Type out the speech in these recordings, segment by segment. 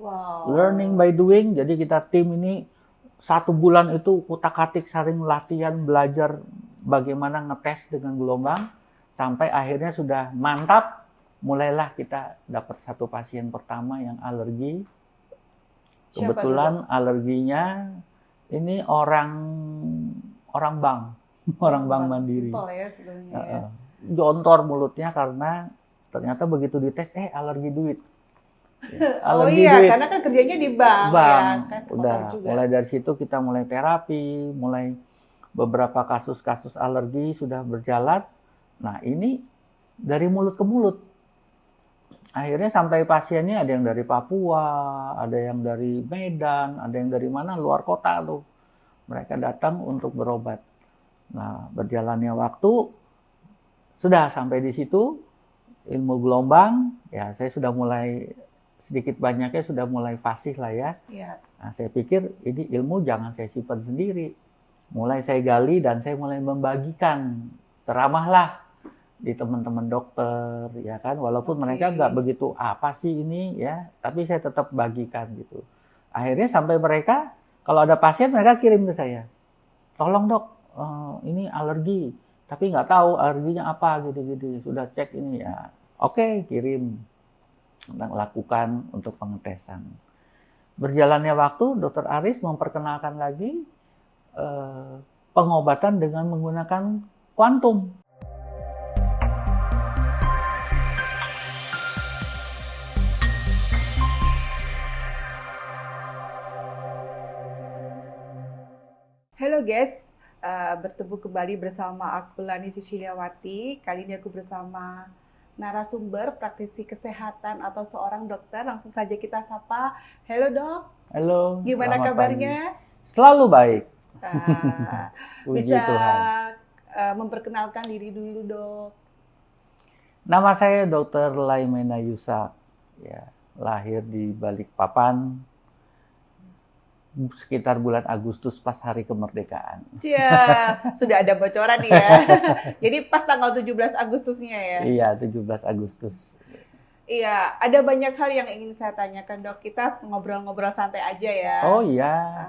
Wow. Learning by doing. Jadi kita tim ini 1 bulan itu kutak-atik sering latihan belajar bagaimana ngetes dengan gelombang sampai akhirnya sudah mantap. Mulailah kita dapat 1 pasien pertama yang alergi. Kebetulan alerginya ini orang bank, orang bank mandiri. Simpel ya sebenarnya. Ya. Jontor mulutnya karena ternyata begitu dites alergi duit. Alergi duit. Karena kan kerjanya di bank. Ya, kan udah juga. Mulai dari situ kita mulai terapi, mulai beberapa kasus-kasus alergi sudah berjalan. Nah ini dari mulut ke mulut. Akhirnya sampai pasiennya ada yang dari Papua, ada yang dari Medan, ada yang dari mana, luar kota tuh. Mereka datang untuk berobat. Nah, berjalannya waktu, sudah sampai di situ, ilmu gelombang, ya saya sudah mulai, sedikit banyaknya sudah mulai fasih lah ya. Nah, saya pikir ini ilmu jangan saya simpan sendiri. Mulai saya gali dan saya mulai membagikan, ceramahlah di teman-teman dokter, ya kan, walaupun mereka nggak begitu apa sih ini ya, tapi saya tetap bagikan gitu. Akhirnya sampai mereka kalau ada pasien mereka kirim ke saya, tolong dok, ini alergi, tapi nggak tahu alerginya apa gitu-gitu, sudah cek ini ya, oke, kirim, lakukan untuk pengetesan. Berjalannya waktu, Dokter Aris memperkenalkan lagi pengobatan dengan menggunakan kuantum. Halo guys, bertemu kembali bersama aku Lani Sucilyawati. Kali ini aku bersama narasumber praktisi kesehatan atau seorang dokter. Langsung saja kita sapa. Halo dok. Halo. Gimana kabarnya? Pagi. Selalu baik. Bisa memperkenalkan diri dulu dok. Nama saya Dr. Laimena Yusak. Ya, lahir di Balikpapan. Sekitar bulan Agustus pas hari kemerdekaan. Ya, sudah ada bocoran nih ya. Jadi pas tanggal 17 Agustusnya ya? Iya, 17 Agustus. Iya, ada banyak hal yang ingin saya tanyakan dok. Kita ngobrol-ngobrol santai aja ya. Oh iya.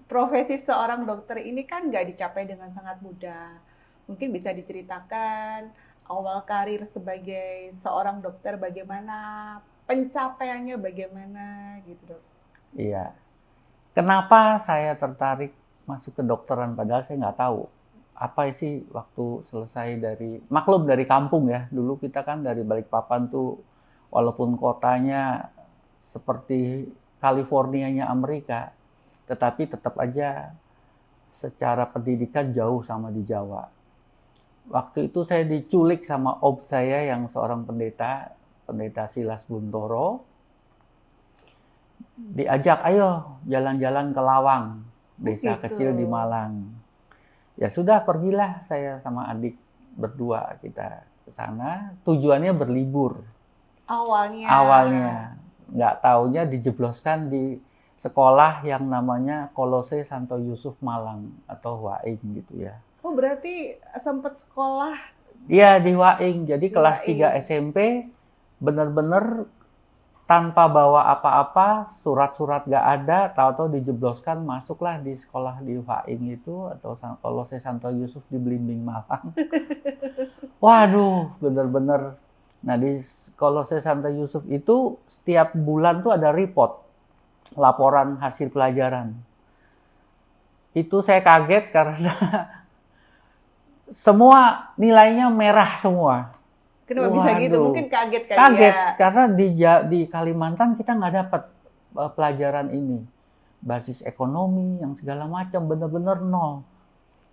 Profesi seorang dokter ini kan nggak dicapai dengan sangat mudah. Mungkin bisa diceritakan awal karir sebagai seorang dokter bagaimana, pencapaiannya bagaimana gitu dok. Iya. Kenapa saya tertarik masuk ke dokteran padahal saya nggak tahu. Apa sih waktu selesai maklum dari kampung ya. Dulu kita kan dari Balikpapan tuh walaupun kotanya seperti Californianya Amerika, tetapi tetap aja secara pendidikan jauh sama di Jawa. Waktu itu saya diculik sama om saya yang seorang pendeta Silas Buntoro. Diajak, ayo jalan-jalan ke Lawang, desa kecil di Malang. Ya sudah, pergilah saya sama adik berdua kita ke sana. Tujuannya berlibur. Awalnya. Nggak taunya dijebloskan di sekolah yang namanya Kolose Santo Yusuf Malang atau Waing gitu ya. Oh berarti sempat sekolah? Iya di Waing. Jadi kelas 3 SMP benar-benar tanpa bawa apa-apa, surat-surat nggak ada, tahu-tahu dijebloskan, masuklah di sekolah di Waing itu, atau Kolose Santo Yusuf di Blimbing, Malang. Waduh, bener-bener. Nah, di Kolose Santo Yusuf itu, setiap bulan tuh ada report, laporan hasil pelajaran. Itu saya kaget karena semua nilainya merah semua. Kenapa bisa gitu? Mungkin kaget kali kaget, ya. Karena di Kalimantan kita nggak dapat pelajaran ini. Basis ekonomi, yang segala macam, benar-benar nol.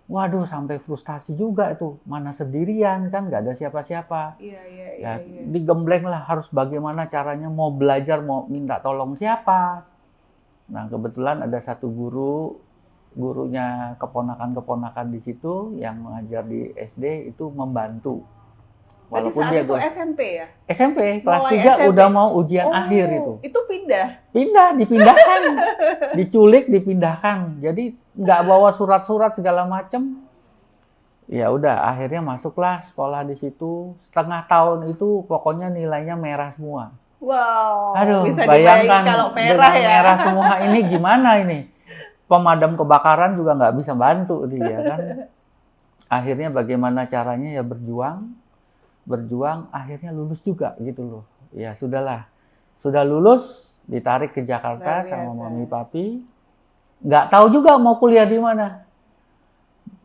Waduh, sampai frustasi juga itu. Mana sendirian, kan nggak ada siapa-siapa. Iya. Digembleng lah, harus bagaimana caranya mau belajar, mau minta tolong siapa. Nah, kebetulan ada satu gurunya keponakan-keponakan di situ, yang mengajar di SD, itu membantu. Walaupun saat dia itu SMP ya? SMP, kelas 3 SMP. Udah mau ujian akhir itu. Itu pindah? Dipindahkan. Diculik, dipindahkan. Jadi nggak bawa surat-surat segala macem. Ya udah, akhirnya masuklah sekolah di situ. Setengah tahun itu pokoknya nilainya merah semua. Wow, Aduh, bisa bayangkan dibayangin kalau merah dengan ya. merah semua ini gimana ini? Pemadam kebakaran juga nggak bisa bantu dia kan. Akhirnya bagaimana caranya ya berjuang, akhirnya lulus juga gitu loh. Ya sudahlah, sudah lulus, ditarik ke Luar Jakarta sama biasa. mami papi. Nggak tahu juga mau kuliah di mana.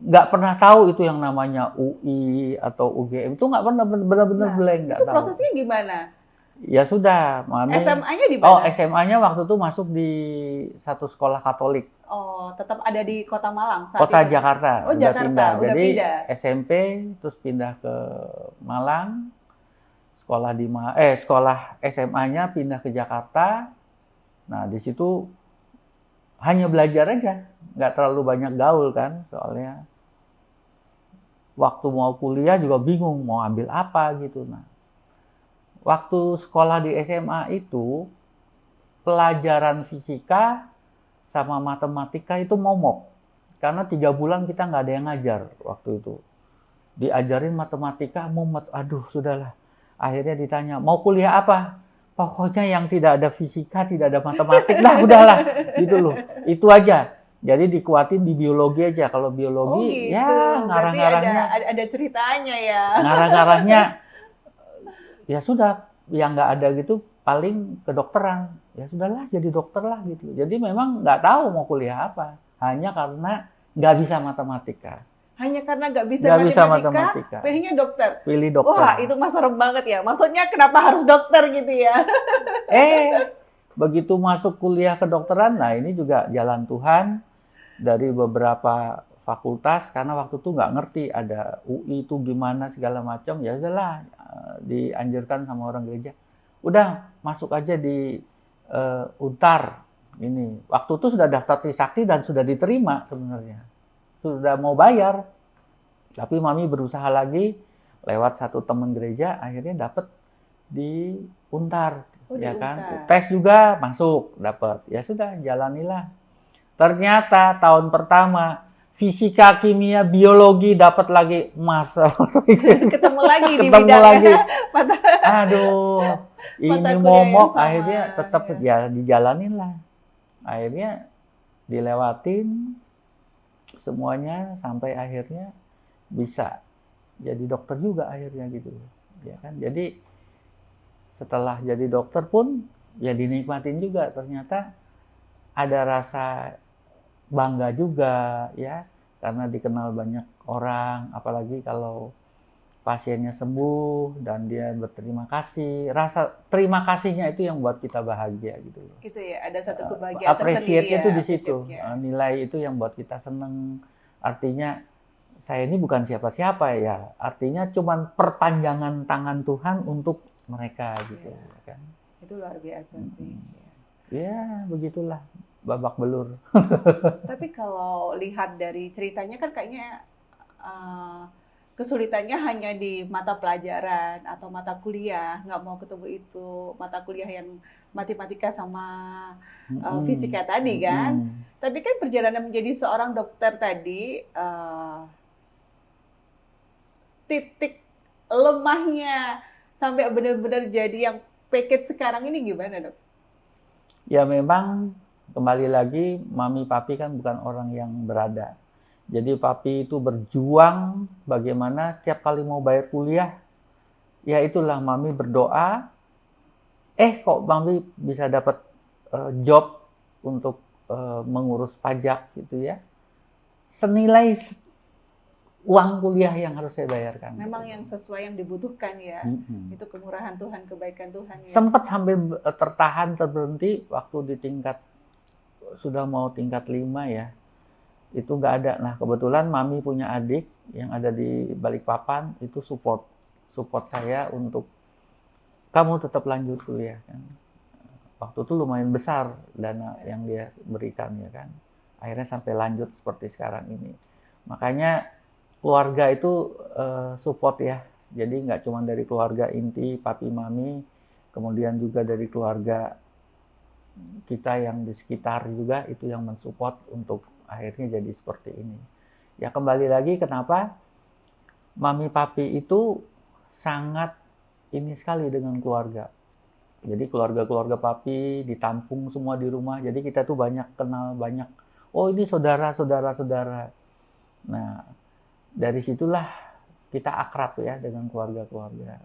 Nggak pernah tahu itu yang namanya UI atau UGM. Itu nggak pernah benar-benar Nah, blank, nggak itu tahu. prosesnya gimana? Ya sudah, mami. SMA-nya di Oh, mana? SMA-nya waktu itu masuk di satu sekolah Katolik. Oh, tetap ada di Kota Malang saat Kota itu. Jakarta, Oh, udah Jakarta, pindah. udah Jadi pindah. SMP terus pindah ke Malang, sekolah SMA-nya pindah ke Jakarta. Nah, di situ hanya belajar aja, nggak terlalu banyak gaul kan, soalnya waktu mau kuliah juga bingung mau ambil apa gitu. Nah, waktu sekolah di SMA itu pelajaran fisika sama matematika itu momok karena 3 bulan kita nggak ada yang ngajar waktu itu. Diajarin matematika mumet, aduh sudahlah. Akhirnya ditanya mau kuliah apa, pokoknya yang tidak ada fisika, tidak ada matematik lah, udahlah gitu loh, itu aja. Jadi dikuatin di biologi aja. Kalau Oh biologi gitu, ya berarti ada, ngarang-ngarangnya ada ceritanya ya. ngarang-ngarangnya ya sudah, yang nggak ada gitu paling kedokteran. Ya sudahlah jadi dokter lah gitu. Jadi memang nggak tahu mau kuliah apa, hanya karena nggak bisa matematika. Hanya karena nggak bisa Nggak bisa matematika, matematika, pilihnya dokter. pilih dokter. Wah, itu mah serem banget ya. Maksudnya kenapa harus dokter gitu ya? Begitu masuk kuliah kedokteran, nah ini juga jalan Tuhan dari beberapa fakultas, karena waktu itu nggak ngerti ada UI itu gimana segala macam. Ya udahlah, dianjurkan sama orang gereja, udah masuk aja di Untar ini. Waktu itu sudah daftar Trisakti dan sudah diterima sebenarnya, sudah mau bayar, tapi mami berusaha lagi lewat satu teman gereja, akhirnya dapat di Untar. Oh, di Ya kan, Untar. tes juga masuk, dapat. Ya sudah, jalanilah. Ternyata tahun pertama fisika, kimia, biologi dapat lagi emas. Ketemu lagi di Ketemu bidang lagi. mata, Aduh, ini mata kuliah yang momok, sama. akhirnya tetap Ya. ya dijalanin lah. Akhirnya dilewatin semuanya sampai akhirnya bisa jadi dokter juga akhirnya gitu. Ya kan? Jadi setelah jadi dokter pun ya dinikmatin juga, ternyata ada rasa bangga juga ya, karena dikenal banyak orang, apalagi kalau pasiennya sembuh dan dia berterima kasih. Rasa terima kasihnya itu yang buat kita bahagia gitu loh. Gitu ya, ada satu kebahagiaan Appreciate-nya tersendiri itu ya. di situ. Appreciate-nya. Nilai itu yang buat kita seneng. Artinya saya ini bukan siapa-siapa ya. Artinya cuman perpanjangan tangan Tuhan untuk mereka gitu kan. Itu luar biasa sih. Ya, begitulah babak belur. Tapi kalau lihat dari ceritanya kan kayaknya kesulitannya hanya di mata pelajaran atau mata kuliah, nggak mau ketemu itu mata kuliah yang matematika sama fisika tadi kan. Tapi kan perjalanan menjadi seorang dokter tadi, titik lemahnya sampai benar-benar jadi yang package sekarang ini gimana, Dok? Ya memang kembali lagi, mami papi kan bukan orang yang berada. Jadi papi itu berjuang bagaimana setiap kali mau bayar kuliah, ya itulah mami berdoa, kok mami bisa dapat job untuk mengurus pajak gitu ya. Senilai uang kuliah yang harus saya bayarkan. Memang yang sesuai yang dibutuhkan ya. Itu kemurahan Tuhan, kebaikan Tuhan ya. Sempat sambil tertahan, terberhenti waktu di sudah mau tingkat 5 ya. Itu nggak ada. Nah, kebetulan mami punya adik yang ada di Balikpapan, itu support saya untuk kamu tetap lanjut kuliah kan. Waktu itu lumayan besar dana yang dia berikan ya kan. Akhirnya sampai lanjut seperti sekarang ini. Makanya keluarga itu support ya. Jadi nggak cuma dari keluarga inti, papi, mami, kemudian juga dari keluarga kita yang di sekitar juga itu yang mensupport untuk akhirnya jadi seperti ini. Ya kembali lagi kenapa mami papi itu sangat ini sekali dengan keluarga. Jadi keluarga-keluarga papi ditampung semua di rumah. Jadi kita tuh banyak kenal banyak. Oh ini saudara-saudara. Nah dari situlah kita akrab ya dengan keluarga-keluarga.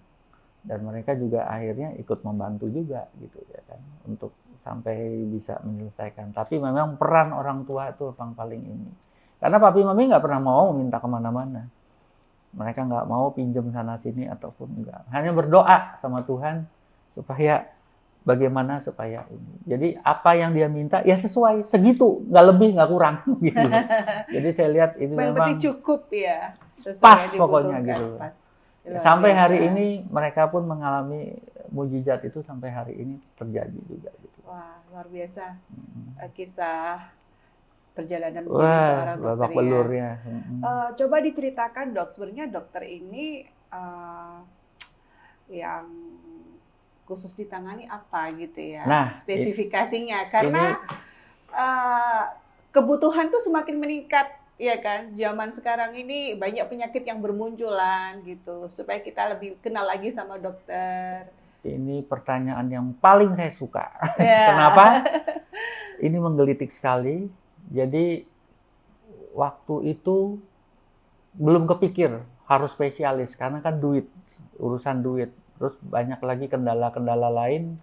Dan mereka juga akhirnya ikut membantu juga gitu ya kan. Untuk sampai bisa menyelesaikan. Tapi memang peran orang tua itu yang paling ini. Karena papi mami nggak pernah mau minta kemana-mana. Mereka nggak mau pinjam sana sini ataupun enggak. Hanya berdoa sama Tuhan supaya bagaimana supaya ini. Jadi apa yang dia minta ya sesuai segitu, nggak lebih nggak kurang gitu. Jadi saya lihat ini Yang memang penting cukup ya. Sesuai pas yang pokoknya dibutuhkan. gitu. Pas. Luar Sampai biasa. hari ini mereka pun mengalami mujizat itu sampai hari ini terjadi juga gitu. Wah, luar biasa. Kisah perjalanan menjadi Wah, seorang babak dokter belur ya. ya. Coba diceritakan dok, sebenarnya dokter ini yang khusus ditangani apa gitu ya, Nah, spesifikasinya. Karena kebutuhan tuh semakin meningkat, ya kan? Zaman sekarang ini banyak penyakit yang bermunculan gitu, supaya kita lebih kenal lagi sama dokter. Ini pertanyaan yang paling saya suka. Ya. Kenapa? Ini menggelitik sekali. Jadi waktu itu belum kepikir harus spesialis karena kan duit, urusan duit. Terus banyak lagi kendala-kendala lain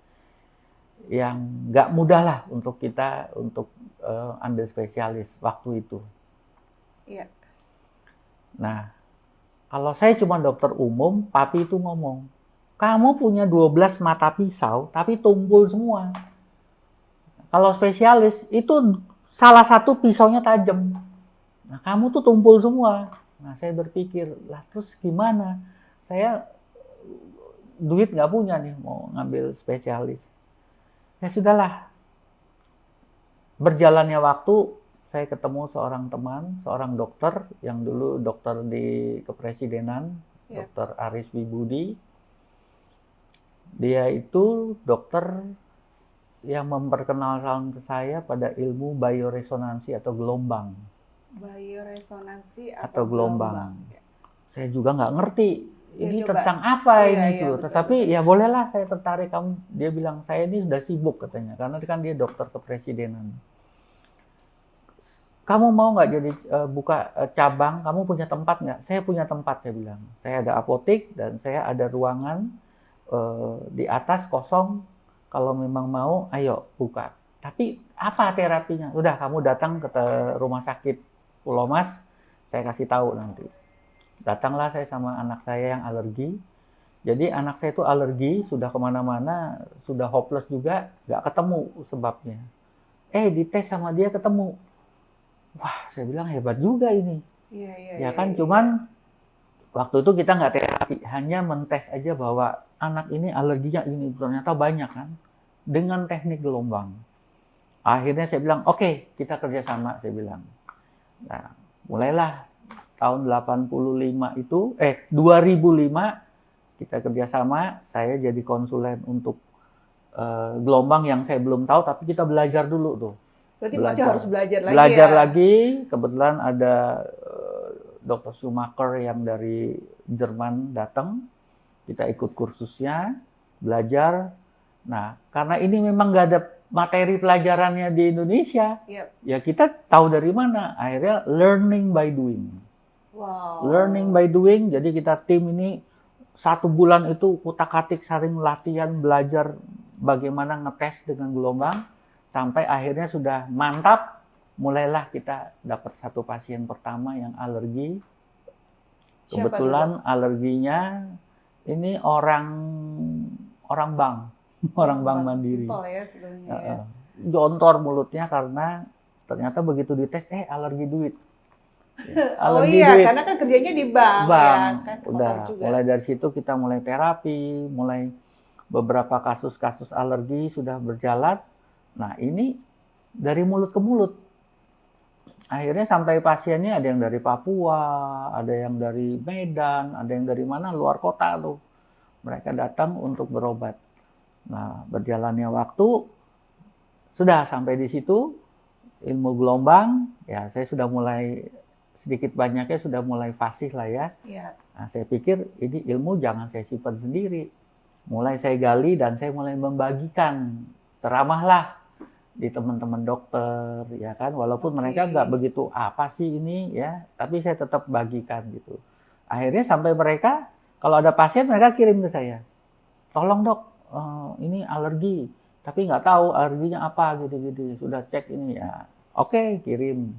yang nggak mudah lah untuk kita untuk ambil spesialis waktu itu. Iya. Nah, kalau saya cuma dokter umum, papi itu ngomong, kamu punya 12 mata pisau tapi tumpul semua. Kalau spesialis itu salah satu pisaunya tajam. Nah, kamu tuh tumpul semua. Nah, saya berpikir, lah terus gimana? Saya duit nggak punya nih mau ngambil spesialis. Ya sudahlah. Berjalannya waktu, saya ketemu seorang teman, seorang dokter yang dulu dokter di Kepresidenan, Dokter Aris Wibudi. Dia itu dokter yang memperkenalkan ke saya pada ilmu bioresonansi atau gelombang. Bioresonansi Atau gelombang. Ya. Saya juga nggak ngerti ini coba. tentang apa Iya, ini iya, tuh. betul, Tetapi betul. ya bolehlah saya tertarik kamu. Dia bilang saya ini sudah sibuk katanya karena kan dia dokter kepresidenan. Kamu mau nggak jadi buka cabang? Kamu punya tempat nggak? Saya punya tempat, saya bilang. Saya ada apotek dan saya ada ruangan di atas kosong. Kalau memang mau, ayo buka. Tapi apa terapinya? Udah kamu datang ke rumah sakit Pulau Mas, saya kasih tahu nanti. Datanglah saya sama anak saya yang alergi. Jadi anak saya itu alergi, sudah kemana-mana, sudah hopeless juga, nggak ketemu sebabnya. Dites sama dia ketemu. Wah, saya bilang hebat juga ini. Ya kan, cuman waktu itu kita nggak terapi, hanya mentes aja bahwa anak ini alerginya ini, ternyata banyak kan, dengan teknik gelombang. Akhirnya saya bilang, oke, kita kerjasama, saya bilang. Nah, mulailah tahun 85 itu, 2005 kita kerjasama, saya jadi konsulen untuk gelombang yang saya belum tahu, tapi kita belajar dulu tuh. Berarti masih harus belajar lagi Belajar ya? lagi, kebetulan ada Dr. Schumacher yang dari Jerman datang, kita ikut kursusnya, belajar. Nah, karena ini memang nggak ada materi pelajarannya di Indonesia, ya kita tahu dari mana? Akhirnya learning by doing. Wow. Learning by doing, jadi kita tim ini 1 bulan itu kutak-katik sering latihan, belajar bagaimana ngetes dengan gelombang, sampai akhirnya sudah mantap, mulailah kita dapat 1 pasien pertama yang alergi. Kebetulan alerginya ini orang bank, orang bank mandiri. Simpel ya sebenarnya ya. Jontor mulutnya karena ternyata begitu dites, alergi duit. Alergi duit. Karena kan kerjanya di bank. Ya, kan udah, mulai dari situ kita mulai terapi, mulai beberapa kasus-kasus alergi sudah berjalan. Nah ini dari mulut ke mulut. Akhirnya sampai pasiennya ada yang dari Papua, ada yang dari Medan, ada yang dari mana, luar kota tuh. Mereka datang untuk berobat. Nah, berjalannya waktu, sudah sampai di situ, ilmu gelombang, ya saya sudah mulai, sedikit banyaknya sudah mulai fasih lah ya. Nah, saya pikir ini ilmu jangan saya simpan sendiri. mulai saya gali dan saya mulai membagikan ceramahlah di teman-teman dokter, ya kan, walaupun mereka nggak begitu apa sih ini ya, tapi saya tetap bagikan gitu. Akhirnya sampai mereka kalau ada pasien mereka kirim ke saya, tolong dok, ini alergi, tapi nggak tahu alerginya apa gitu-gitu, sudah cek ini ya, oke, kirim,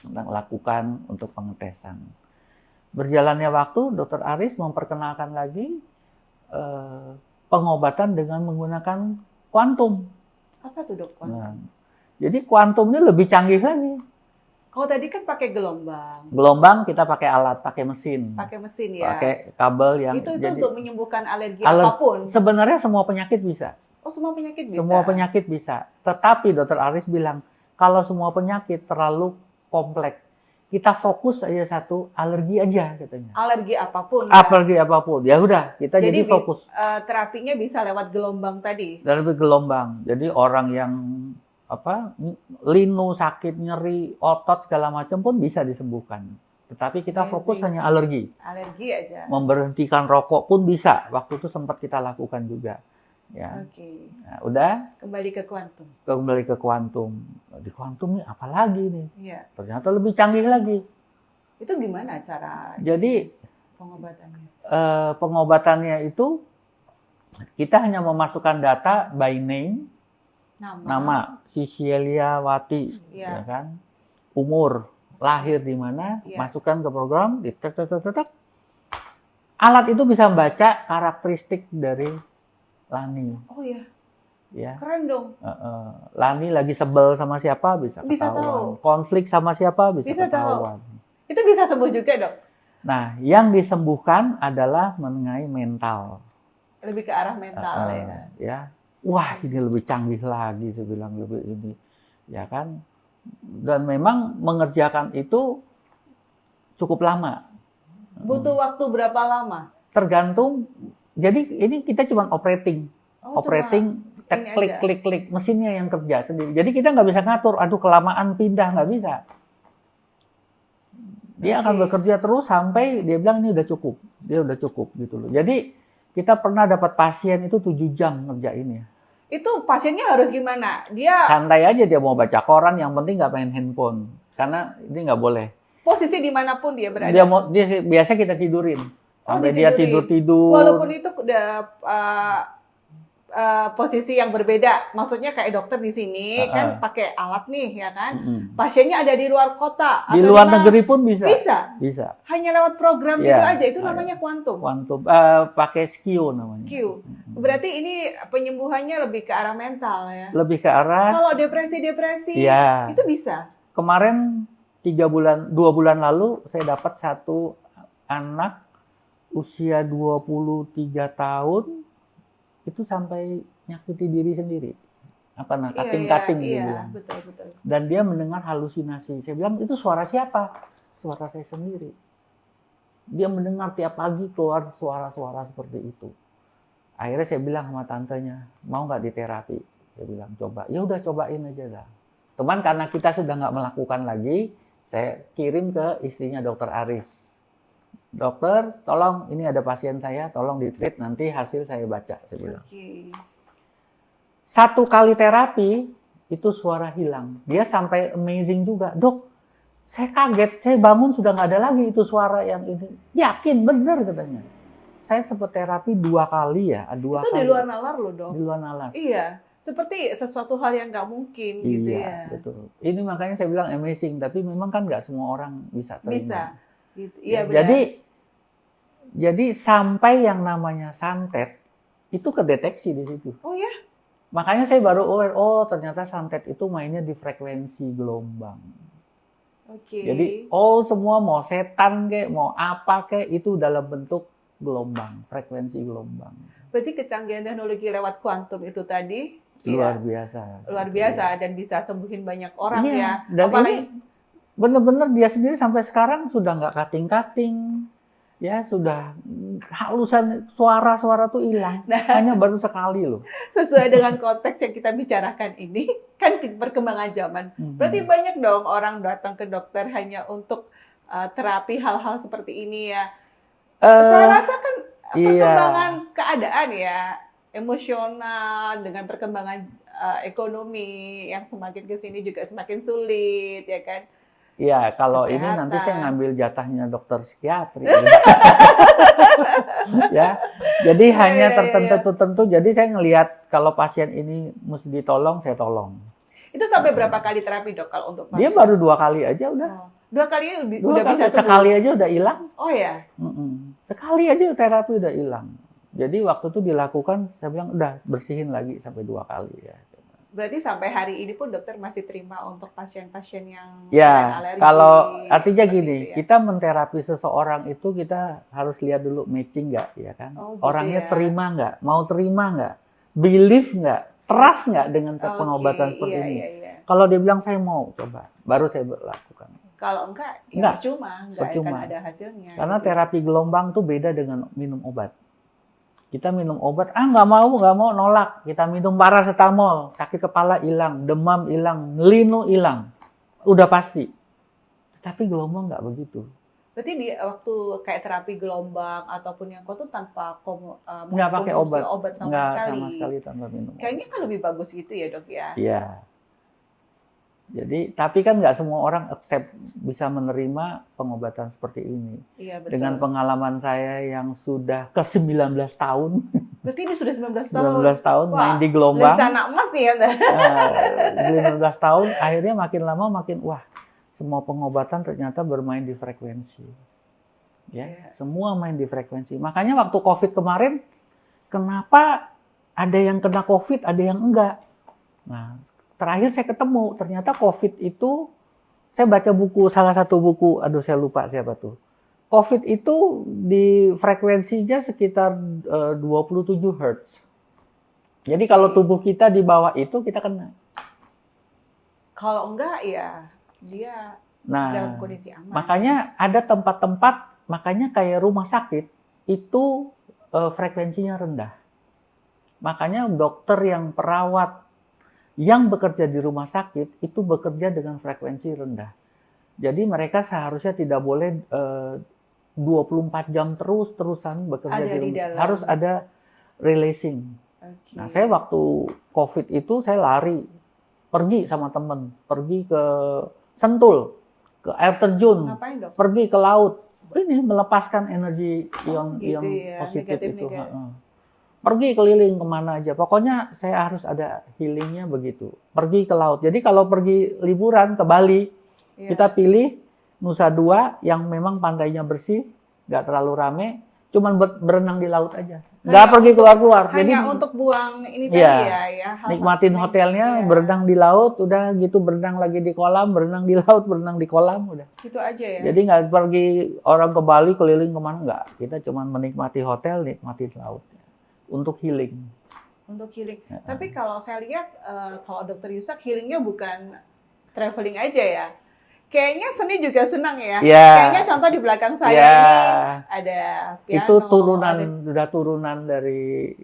lakukan untuk pengetesan. Berjalannya waktu, Dokter Aris memperkenalkan lagi pengobatan dengan menggunakan kuantum. Apa tuh dok kuantum? Nah, jadi kuantum ini lebih canggih lagi. Kalau tadi kan pakai gelombang. Gelombang kita pakai alat, pakai mesin. Pakai mesin ya. Pakai kabel yang itu jadi, untuk menyembuhkan alergi apapun. Sebenarnya semua penyakit bisa. Oh, semua penyakit bisa. Semua penyakit bisa. Tetapi Dokter Aris bilang kalau semua penyakit terlalu kompleks, kita fokus aja satu alergi aja katanya. Alergi apapun. Alergi apapun. Ya udah, kita jadi fokus. Terapinya bisa lewat gelombang tadi. Dan lebih gelombang. Jadi orang yang linu, sakit, nyeri, otot segala macam pun bisa disembuhkan. Tetapi kita fokus hanya alergi. Alergi aja. Memberhentikan rokok pun bisa. Waktu itu sempat kita lakukan juga. Ya. Oke. Nah, udah. Kembali ke kuantum. Kembali ke kuantum. Di kuantum nih apa lagi nih? Iya. Ternyata lebih canggih lagi. Itu gimana cara? Jadi pengobatannya? Pengobatannya itu kita hanya memasukkan data by name, nama Cecilia Wati, ya kan? Umur, lahir di mana, masukkan ke program, ditek. Alat itu bisa membaca karakteristik dari Lani. Oh iya. Ya. Keren dong. Lani lagi sebel sama siapa bisa ketahuan. Konflik sama siapa bisa ketahuan. Tahu. Itu bisa sembuh juga dok? Nah, yang disembuhkan adalah mengenai mental. Lebih ke arah mental ya. Wah, ini lebih canggih lagi, saya bilang lebih ini. Ya kan? Dan memang mengerjakan itu cukup lama. Butuh waktu berapa lama? Tergantung. Jadi ini kita cuma operating, klik, mesinnya yang kerja sendiri. Jadi kita nggak bisa ngatur, aduh kelamaan pindah, nggak bisa. Dia akan bekerja terus sampai dia bilang ini udah cukup, dia udah cukup gitu loh. Jadi kita pernah dapat pasien itu 7 jam ngerjainnya. Itu pasiennya harus gimana? Dia santai aja, dia mau baca koran, yang penting nggak main handphone, karena ini nggak boleh. Posisi dimanapun dia berada. Dia biasa kita tidurin. Sampai dia tidur-tidur. Walaupun itu udah posisi yang berbeda. Maksudnya kayak dokter di sini kan pakai alat nih, ya kan? Pasiennya ada di luar kota. Di luar negeri pun bisa. Bisa. Hanya lewat program gitu aja. Itu namanya kuantum. Kuantum. Pakai SKIO namanya. SKIO. Berarti ini penyembuhannya lebih ke arah mental ya? Lebih ke arah. Kalau depresi, itu bisa? Kemarin 2 bulan lalu saya dapat satu anak usia 23 tahun itu sampai nyakiti diri sendiri. Kating-kating dia bilang. Betul. Dan dia mendengar halusinasi. Saya bilang, itu suara siapa? Suara saya sendiri. Dia mendengar tiap pagi keluar suara-suara seperti itu. Akhirnya saya bilang sama tantenya, mau nggak diterapi? Dia bilang, coba. Ya udah, cobain aja lah. Teman, karena kita sudah nggak melakukan lagi, saya kirim ke istrinya Dokter Aris. Dokter, tolong ini ada pasien saya, tolong di-treat, nanti hasil saya baca, saya bilang. Satu kali terapi, itu suara hilang. Dia sampai amazing juga. Dok, saya kaget, saya bangun sudah nggak ada lagi itu suara yang ini. Yakin, bener katanya. Saya sempat terapi 2 kali ya. Itu di luar nalar loh dok. Di luar nalar. Iya, seperti sesuatu hal yang nggak mungkin gitu ya. Iya, betul. Ini makanya saya bilang amazing, tapi memang kan nggak semua orang bisa terima. Bisa. Gitu. Iya, Jadi sampai yang namanya santet itu kedeteksi di situ. Oh ya? Makanya saya baru aware, ternyata santet itu mainnya di frekuensi gelombang. Jadi semua mau setan kek, mau apa kek, itu dalam bentuk gelombang, frekuensi gelombang. Berarti kecanggihan teknologi lewat kuantum itu tadi luar biasa. Luar biasa dan bisa sembuhin banyak orang ya. Dan apalagi benar-benar dia sendiri sampai sekarang sudah nggak kating-kating. Ya sudah halusan, suara-suara tuh hilang. Hanya baru sekali loh. Sesuai dengan konteks yang kita bicarakan ini, kan perkembangan zaman. Berarti banyak dong orang datang ke dokter hanya untuk terapi hal-hal seperti ini ya. Saya rasa kan perkembangan keadaan ya, emosional dengan perkembangan ekonomi yang semakin ke sini juga semakin sulit ya kan. Iya, kalau ini Kesehatan. nanti saya ngambil jatahnya dokter psikiatri. Ya, jadi hanya tertentu. Jadi saya ngelihat kalau pasien ini mesti ditolong, saya tolong. Itu sampai berapa kali terapi dok kalau untuk Dia baru 2 kali aja udah. 2 kali Udah bisa sembuh? Sekali aja udah hilang. Oh ya? Sekali aja terapi udah hilang. Jadi waktu itu dilakukan, saya bilang udah bersihin lagi sampai 2 kali ya. Berarti sampai hari ini pun dokter masih terima untuk pasien-pasien yang ya, alergi. Kalau artinya gini, ya? kita menterapi seseorang itu kita harus lihat dulu matching nggak, ya kan? Oh, gitu orangnya ya? terima nggak, mau terima nggak, believe nggak, trust nggak dengan pengobatan seperti ini. Kalau dia bilang saya mau coba, baru saya lakukan. Kalau enggak, ya percuma, nggak akan ada hasilnya. Karena terapi gelombang tuh beda dengan minum obat. Kita minum obat, nggak mau, nolak. Kita minum paracetamol, sakit kepala hilang, demam hilang, linu hilang. Udah pasti. Tapi gelombang nggak begitu. Berarti di waktu kayak terapi gelombang ataupun yang tuh tanpa nggak pakai obat sama sekali tanpa minum. Kayaknya kan lebih bagus gitu ya dok ya? Iya. Jadi, tapi kan nggak semua orang accept bisa menerima pengobatan seperti ini. Iya, betul. Dengan pengalaman saya yang sudah ke 19 tahun. Berarti ini sudah 19 tahun? 19 tahun main di gelombang. Lencana emas nih ya. 19 tahun, akhirnya makin lama makin, semua pengobatan ternyata bermain di frekuensi. Ya, semua main di frekuensi. Makanya waktu COVID kemarin, kenapa ada yang kena COVID, ada yang enggak? Nah, terakhir saya ketemu, ternyata COVID itu, saya baca buku, salah satu buku, saya lupa siapa tuh. COVID itu di frekuensinya sekitar 27 Hz. Jadi kalau tubuh kita di bawah itu, kita kena. Kalau enggak ya, dia dalam kondisi aman. Makanya ada tempat-tempat, makanya kayak rumah sakit, itu frekuensinya rendah. Makanya dokter yang perawat, yang bekerja di rumah sakit itu bekerja dengan frekuensi rendah. Jadi mereka seharusnya tidak boleh 24 jam terus-terusan bekerja di dalam. Harus ada releasing. Okay. Nah, saya waktu COVID itu saya lari, pergi sama teman, pergi ke Sentul, ke air terjun, pergi ke laut. Ini melepaskan energi ion positif itu. Pergi keliling kemana aja. Pokoknya saya harus ada healingnya begitu. Pergi ke laut. Jadi kalau pergi liburan ke Bali, kita pilih Nusa Dua yang memang pantainya bersih, nggak terlalu rame, cuman berenang di laut aja. Nggak pergi keluar-keluar. Hanya jadi, untuk buang ini tadi ya. Nikmatin hotelnya, berenang di laut, udah gitu berenang lagi di kolam, berenang di laut, berenang di kolam, udah. Itu aja ya. Jadi nggak pergi orang ke Bali keliling kemana, nggak. Kita cuman menikmati hotel, nikmati laut. Untuk healing. Untuk healing. Tapi kalau saya lihat, kalau Dokter Yusak healingnya bukan traveling aja ya. Kayaknya seni juga senang ya. Kayaknya contoh di belakang saya ini ada piano. Itu udah turunan dari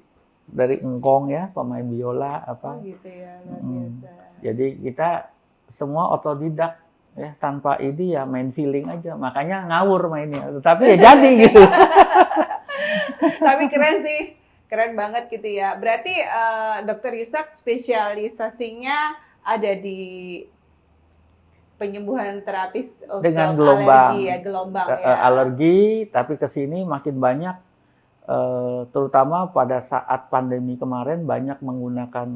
engkong ya, pemain biola apa. Oh gitu ya, luar biasa. Jadi kita semua otodidak ya, tanpa ini ya main feeling aja. Makanya ngawur mainnya. Tetapi ya jadi gitu. Tapi keren sih. Keren banget gitu ya. Berarti Dokter Yusak spesialisasinya ada di penyembuhan terapis untuk dengan gelombang, alergi, tapi kesini makin banyak, terutama pada saat pandemi kemarin banyak menggunakan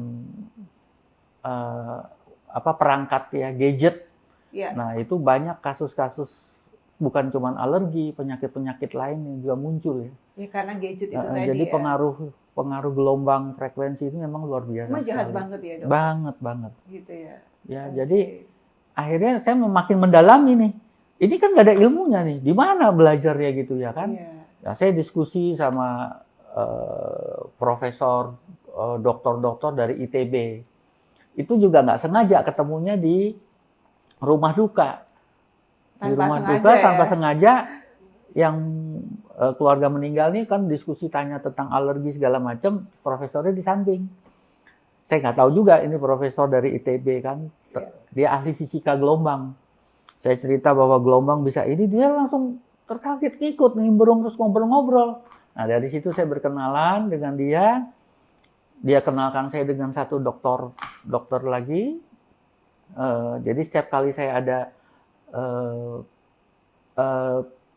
perangkat ya, gadget. Nah itu banyak kasus-kasus bukan cuma alergi, penyakit-penyakit lain yang juga muncul ya. Ya karena gadget itu tadi. Jadi pengaruh gelombang frekuensi itu memang luar biasa. Emang jahat banget ya dok? Banget. Gitu ya. Ya jadi akhirnya saya makin mendalami nih. Ini kan nggak ada ilmunya nih. Di mana belajarnya gitu ya kan? Nah, saya diskusi sama profesor, dokter-dokter dari ITB. Itu juga nggak sengaja ketemunya di rumah duka. Di rumah duka tanpa sengaja yang keluarga meninggal nih kan diskusi tanya tentang alergi segala macam, profesornya di samping. Saya nggak tahu juga ini profesor dari ITB kan, dia ahli fisika gelombang. Saya cerita bahwa gelombang bisa ini, dia langsung terkaget ikut nimbrung terus ngobrol-ngobrol. Nah, dari situ saya berkenalan dengan dia. Dia kenalkan saya dengan satu dokter lagi. Jadi setiap kali saya ada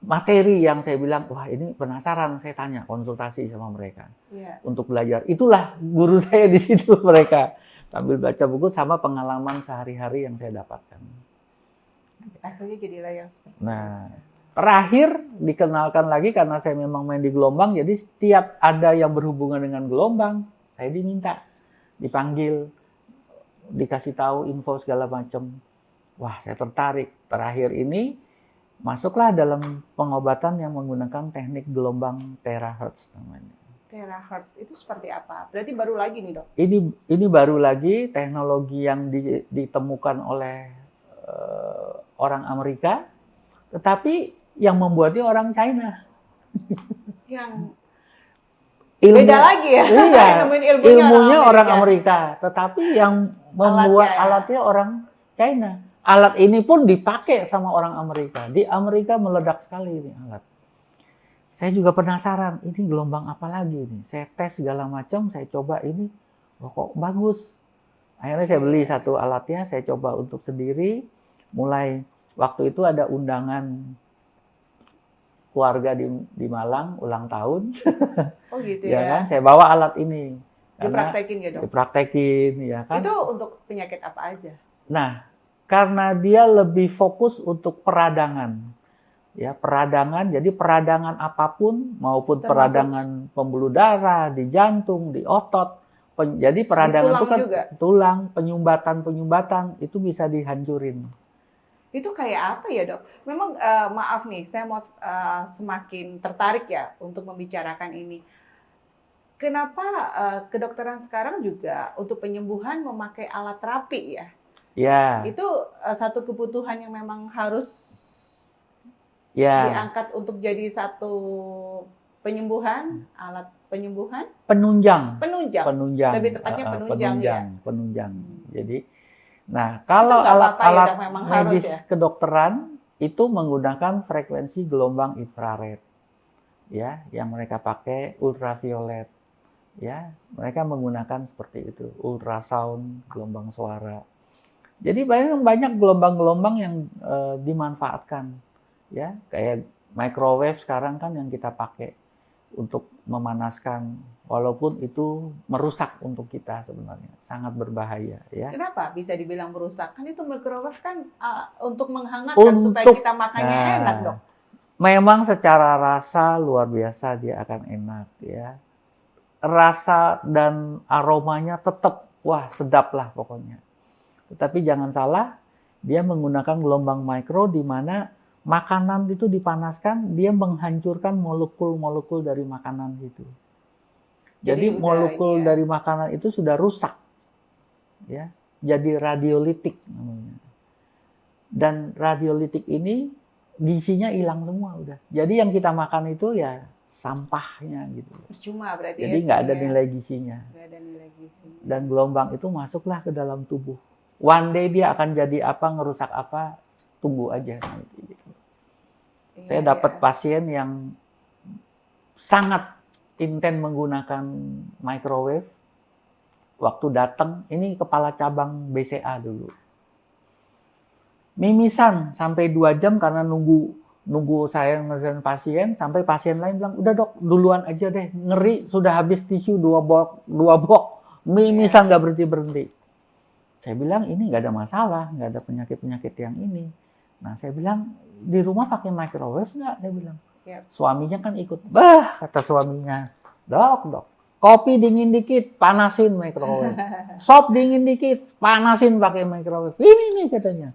materi yang saya bilang, wah ini penasaran, saya tanya, konsultasi sama mereka untuk belajar. Itulah guru saya di situ mereka. Sambil baca buku sama pengalaman sehari-hari yang saya dapatkan. Akhirnya jadilah yang seperti Nah, terakhir dikenalkan lagi karena saya memang main di gelombang, jadi setiap ada yang berhubungan dengan gelombang, saya diminta, dipanggil, dikasih tahu info segala macam. Wah, saya tertarik. Terakhir ini masuklah dalam pengobatan yang menggunakan teknik gelombang terahertz namanya. Terahertz itu seperti apa? Berarti baru lagi nih, Dok? Ini baru lagi teknologi yang ditemukan oleh orang Amerika, tetapi yang membuatnya orang China. Yang beda lagi ya? Iya, Nemuin ilmunya orang Amerika, tetapi yang membuat alatnya orang China. Alat ini pun dipakai sama orang Amerika. Di Amerika meledak sekali ini alat. Saya juga penasaran, ini gelombang apa lagi nih? Saya tes segala macam, saya coba ini, kok bagus. Akhirnya saya beli satu alatnya, saya coba untuk sendiri. Mulai waktu itu ada undangan keluarga di Malang, ulang tahun. Oh gitu ya ya? Kan? Saya bawa alat ini. Dipraktekin ya, Dok? Dipraktekin, ya kan? Itu untuk penyakit apa aja? Nah, karena dia lebih fokus untuk peradangan. Ya, peradangan, jadi peradangan apapun maupun peradangan pembuluh darah di jantung, di otot. Jadi peradangan itu kan juga tulang, penyumbatan itu bisa dihancurin. Itu kayak apa ya, Dok? Memang maaf nih, saya mau semakin tertarik ya untuk membicarakan ini. Kenapa kedokteran sekarang juga untuk penyembuhan memakai alat terapi ya? Ya. Itu satu kebutuhan yang memang harus diangkat untuk jadi satu penyembuhan, alat penyembuhan? Penunjang. Lebih tepatnya penunjang. Jadi, nah kalau alat-alat medis kedokteran itu menggunakan frekuensi gelombang infrared, ya, yang mereka pakai ultraviolet, ya, mereka menggunakan seperti itu, ultrasound, gelombang suara. Jadi banyak gelombang-gelombang yang dimanfaatkan. Ya, kayak microwave sekarang kan yang kita pakai untuk memanaskan, walaupun itu merusak untuk kita sebenarnya, sangat berbahaya. Ya. Kenapa bisa dibilang merusak? Kan itu microwave kan untuk menghangatkan supaya kita makannya enak, Dok. Memang secara rasa luar biasa dia akan enak, ya. Rasa dan aromanya tetap, wah sedap lah pokoknya. Tetapi jangan salah, dia menggunakan gelombang mikro di mana makanan itu dipanaskan, dia menghancurkan molekul-molekul dari makanan itu. Jadi molekul dari makanan itu sudah rusak, ya, jadi radiolitik namanya. Dan radiolitik ini gizinya hilang semua udah. Jadi yang kita makan itu ya sampahnya gitu. Cuma berarti. Jadi nggak ada nilai gizinya. Nggak ada nilai gizinya. Dan gelombang itu masuklah ke dalam tubuh. One day dia akan jadi apa, ngerusak apa, tunggu aja nanti. Gitu. Saya dapat pasien yang sangat intens menggunakan microwave. Waktu datang, ini kepala cabang BCA dulu. Mimisan sampai 2 jam karena nunggu saya ngerjain pasien, sampai pasien lain bilang, udah Dok, duluan aja deh, ngeri, sudah habis tisu 2 box, mimisan nggak berhenti-berhenti. Saya bilang, ini nggak ada masalah, nggak ada penyakit-penyakit yang ini. Nah, saya bilang, di rumah pakai microwave nggak? Saya bilang. Suaminya kan ikut. Bah, kata suaminya. Dok, kopi dingin dikit, panasin microwave. Sop dingin dikit, panasin pakai microwave. Ini nih katanya.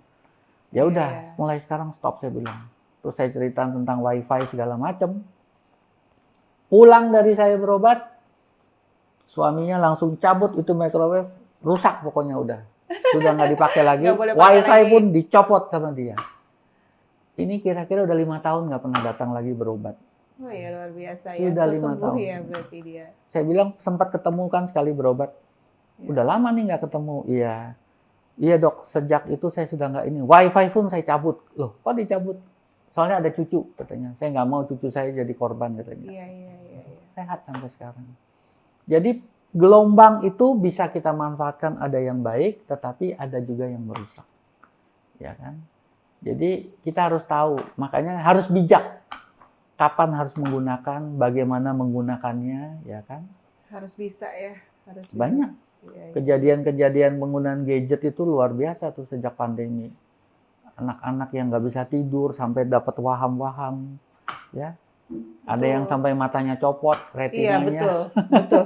Ya udah, mulai sekarang stop, saya bilang. Terus saya cerita tentang wifi segala macam. Pulang dari saya berobat, suaminya langsung cabut itu microwave, rusak pokoknya udah. Sudah nggak dipakai lagi. Wifi pun dicopot sama dia. Ini kira-kira udah 5 tahun nggak pernah datang lagi berobat. Oh ya, luar biasa. Sudah ya. 5 tahun. Ya berarti dia. Saya bilang sempat ketemu kan sekali berobat. Udah lama nih nggak ketemu. Iya Dok, sejak itu saya sudah nggak ini. Wifi pun saya cabut. Loh, kok dicabut? Soalnya ada cucu katanya. Saya nggak mau cucu saya jadi korban katanya. Iya. sehat sampai sekarang. Jadi gelombang itu bisa kita manfaatkan, ada yang baik, tetapi ada juga yang merusak. Ya kan? Jadi kita harus tahu, makanya harus bijak. Kapan harus menggunakan, bagaimana menggunakannya, ya kan? Harus bisa ya, harus bisa. Banyak. Iya. Kejadian-kejadian penggunaan gadget itu luar biasa tuh sejak pandemi. Anak-anak yang nggak bisa tidur sampai dapat waham-waham, ya. Ada Betul. yang sampai matanya copot, Iya, retinanya. betul, betul.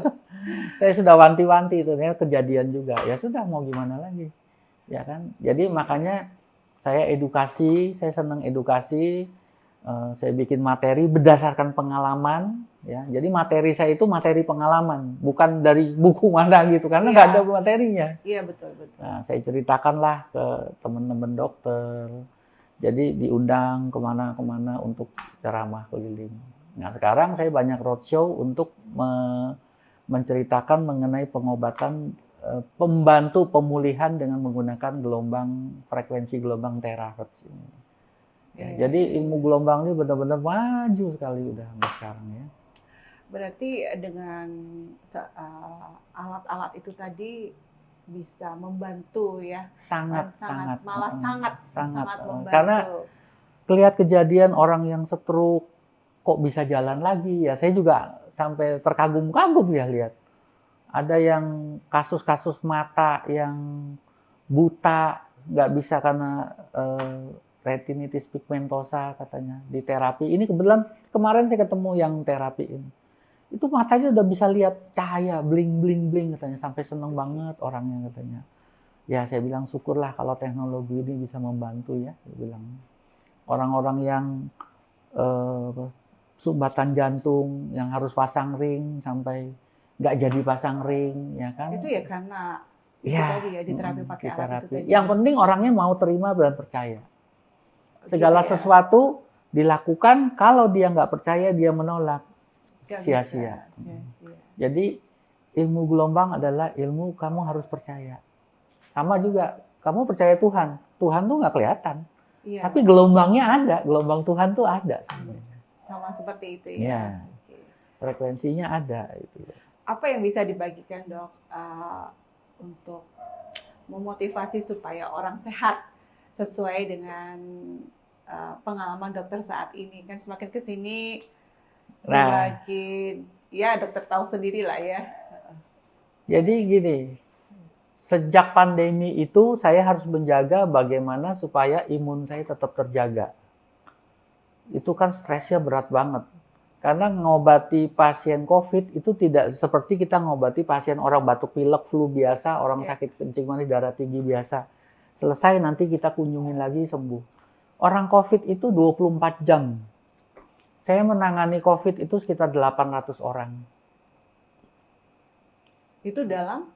Saya sudah wanti-wanti itu, ya, kejadian juga. Ya sudah, mau gimana lagi, ya kan? Jadi makanya saya edukasi, saya senang edukasi. Saya bikin materi berdasarkan pengalaman, ya. Jadi materi saya itu materi pengalaman, bukan dari buku mana gitu, karena nggak ada materinya. Iya, betul, betul. Nah, saya ceritakanlah ke teman-teman dokter. Jadi diundang kemana-kemana untuk ceramah keliling. Nah, sekarang saya banyak roadshow untuk menceritakan mengenai pengobatan, pembantu pemulihan dengan menggunakan frekuensi gelombang terahertz ini. Ya, jadi ilmu gelombang ini benar-benar maju sekali udah sampai sekarang ya. Berarti dengan alat-alat itu tadi bisa membantu ya. Sangat membantu. Karena kelihatan kejadian orang yang stroke kok bisa jalan lagi ya. Saya juga sampai terkagum-kagum ya lihat. Ada yang kasus-kasus mata yang buta, nggak bisa karena retinitis pigmentosa katanya di terapi. Ini kebetulan kemarin saya ketemu yang terapi ini. Itu matanya udah bisa lihat cahaya bling katanya, sampai seneng banget orangnya katanya. Ya saya bilang syukurlah kalau teknologi ini bisa membantu ya. Saya bilang orang-orang yang sumbatan jantung yang harus pasang ring sampai nggak jadi pasang ring, ya kan? Itu ya karena tadi ya di terapi pakai alat itu tadi. Yang penting orangnya mau terima dan percaya. Segala sesuatu dilakukan, kalau dia nggak percaya, dia menolak, sia-sia. Jadi ilmu gelombang adalah ilmu kamu harus percaya. Sama juga, kamu percaya Tuhan. Tuhan tuh nggak kelihatan. Iya. Tapi gelombangnya ada, gelombang Tuhan tuh ada. Sama seperti itu ya. Ya. Frekuensinya ada. Itu. Apa yang bisa dibagikan dok untuk memotivasi supaya orang sehat sesuai dengan pengalaman dokter saat ini, kan semakin kesini semakin ya dokter tahu sendiri lah ya. Jadi gini, sejak pandemi itu saya harus menjaga bagaimana supaya imun saya tetap terjaga. Itu kan stresnya berat banget. Karena ngobati pasien COVID itu tidak seperti kita ngobati pasien orang batuk pilek, flu biasa, orang sakit kencing manis, darah tinggi biasa. Selesai nanti kita kunjungin lagi sembuh. Orang COVID itu 24 jam. Saya menangani COVID itu sekitar 800 orang. Itu dalam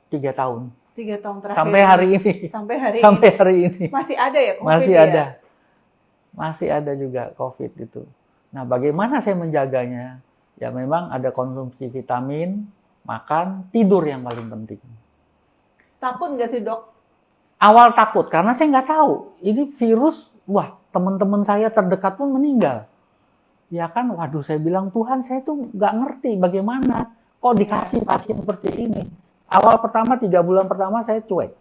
3 tahun. 3 tahun terakhir. Sampai hari ini. Sampai hari ini. Masih ada ya COVID? Masih ada. Masih ada juga COVID itu. Nah, bagaimana saya menjaganya? Ya memang ada konsumsi vitamin, makan, tidur yang paling penting. Takut nggak sih dok? Awal takut, karena saya nggak tahu. Ini virus, wah teman-teman saya terdekat pun meninggal. Ya kan, waduh saya bilang, Tuhan saya tuh nggak ngerti bagaimana. Kok dikasih pasien seperti ini? Awal pertama, 3 bulan pertama saya cuek.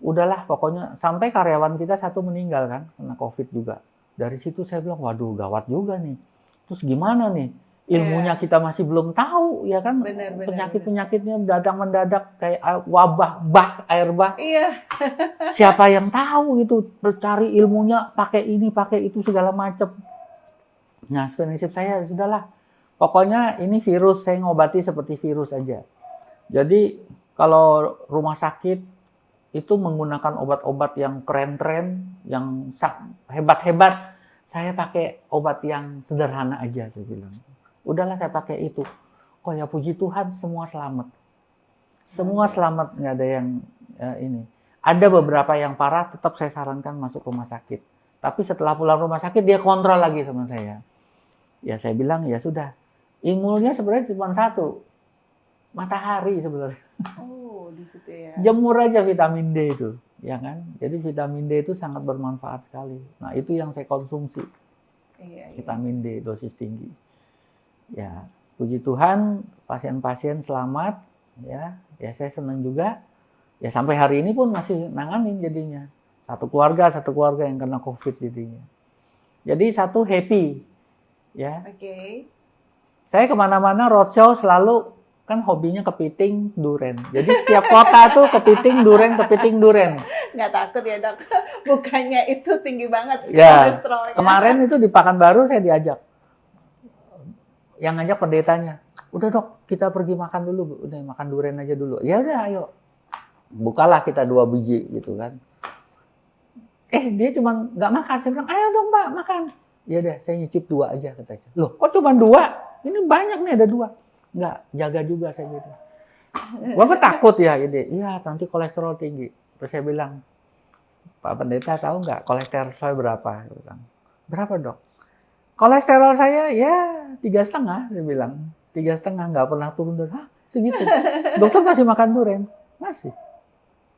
Udahlah pokoknya, sampai karyawan kita 1 meninggal kan, kena COVID juga. Dari situ saya bilang, waduh gawat juga nih. Terus gimana nih? Ilmunya kita masih belum tahu, ya kan? Penyakit-penyakitnya mendadak kayak wabah, air bah. Iya. Siapa yang tahu gitu? Cari ilmunya, pakai ini, pakai itu, segala macam. Nah, prinsip saya, sudahlah. Pokoknya ini virus, saya ngobati seperti virus aja. Jadi, kalau rumah sakit, itu menggunakan obat-obat yang keren-keren, yang hebat-hebat. Saya pakai obat yang sederhana aja, saya bilang. Udahlah saya pakai itu. Kok ya puji Tuhan semua selamat. Semua selamat, nggak ada yang ini. Ada beberapa yang parah, tetap saya sarankan masuk rumah sakit. Tapi setelah pulang rumah sakit, dia kontrol lagi sama saya. Ya saya bilang, ya sudah. Imunnya sebenarnya cuma 1. Matahari sebenarnya. Oh, di situ ya. Jemur aja vitamin D itu, ya kan? Jadi vitamin D itu sangat bermanfaat sekali. Nah, itu yang saya konsumsi. Vitamin D dosis tinggi. Ya, puji Tuhan pasien-pasien selamat, ya saya senang juga. Ya sampai hari ini pun masih nanganin jadinya. Satu keluarga yang kena COVID jadinya. Jadi satu happy, ya. Oke. Saya kemana-mana roadshow selalu kan hobinya kepiting duren. Jadi setiap kota tuh kepiting duren. Nggak takut ya dok? Bukannya itu tinggi banget Ya, kolesterolnya. kemarin itu di Pekanbaru saya diajak. Yang ngajak pendetanya. Udah dok, kita pergi makan dulu. Udah makan duren aja dulu. Ya udah, ayo. Bukalah kita 2 biji gitu kan. Dia cuma nggak makan. Saya bilang, ayo dong Pak, makan. Ya udah, saya nyicip 2 aja katanya. Loh, kok cuma 2? Ini banyak nih, ada 2. Nggak, jaga juga saya gitu. Bapak takut ya gitu. Iya, nanti kolesterol tinggi. Terus saya bilang, Pak Pendeta tahu nggak kolesterol saya berapa? Saya bilang, berapa dok? Kolesterol saya ya 3,5. Dia bilang, 3,5 nggak pernah turun dari. Hah, segitu? Dokter masih makan durian? Masih.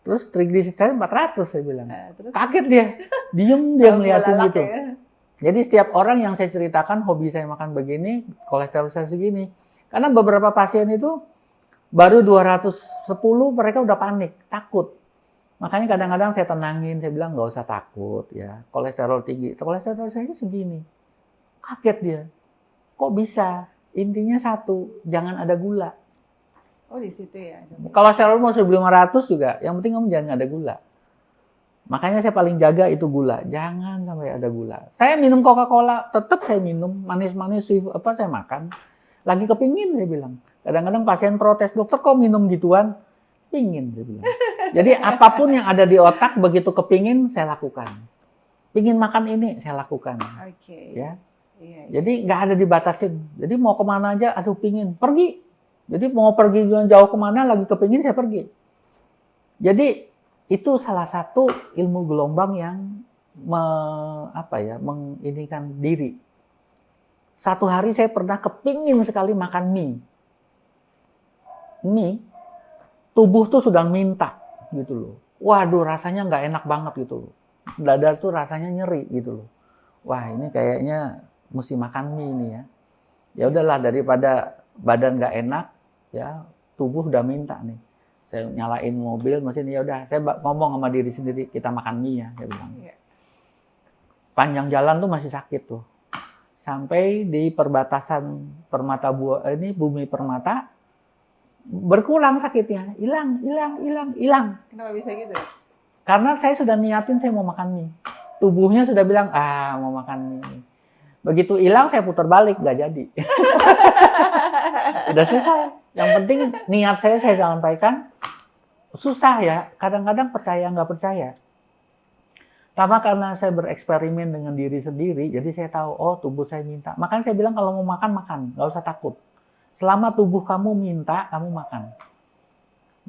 Terus triglyceride saya 400 saya bilang. Terus? Kaget dia, diem dia ngeliatin gitu. Ya. Jadi setiap orang yang saya ceritakan hobi saya makan begini, kolesterol saya segini. Karena beberapa pasien itu baru 210 mereka udah panik, takut. Makanya kadang-kadang saya tenangin, saya bilang nggak usah takut ya. Kolesterol tinggi, kolesterol saya segini. Kaget dia. Kok bisa? Intinya satu, jangan ada gula. Oh di situ ya. Kolesterol mau 1.500 juga, yang penting kamu jangan ada gula. Makanya saya paling jaga itu gula, jangan sampai ada gula. Saya minum Coca-Cola, tetap saya minum manis-manis saya makan. Lagi kepingin saya bilang. Kadang-kadang pasien protes, dokter kok minum gituan? Pingin saya bilang. Jadi apapun yang ada di otak begitu kepingin saya lakukan. Pingin makan ini saya lakukan. Oke. Ya. Iya. Jadi nggak ada dibatasin. Jadi mau kemana aja, aduh pingin, pergi. Jadi mau pergi jauh kemana, lagi kepingin saya pergi. Jadi itu salah satu ilmu gelombang yang menginikan diri. Satu hari saya pernah kepingin sekali makan mie. Mie, tubuh tuh sudah minta gitu loh. Waduh rasanya nggak enak banget gitu loh. Dada tuh rasanya nyeri gitu loh. Wah ini kayaknya mesti makan mie nih ya. Ya udahlah daripada badan nggak enak, ya tubuh udah minta nih. Saya nyalain mobil mesin, ya udah saya ngomong sama diri sendiri, kita makan mie ya, saya bilang. Panjang jalan tuh masih sakit tuh. Sampai di perbatasan Bumi Permata berkurang sakitnya, hilang. Kenapa bisa gitu? Karena saya sudah niatin saya mau makan mie. Tubuhnya sudah bilang, mau makan mie. Begitu hilang saya putar balik, nggak jadi. Udah selesai. Yang penting niat saya sampaikan. Susah ya, kadang-kadang percaya nggak percaya. Pertama karena saya bereksperimen dengan diri sendiri, jadi saya tahu, oh tubuh saya minta. Makanya saya bilang kalau mau makan, nggak usah takut. Selama tubuh kamu minta, kamu makan.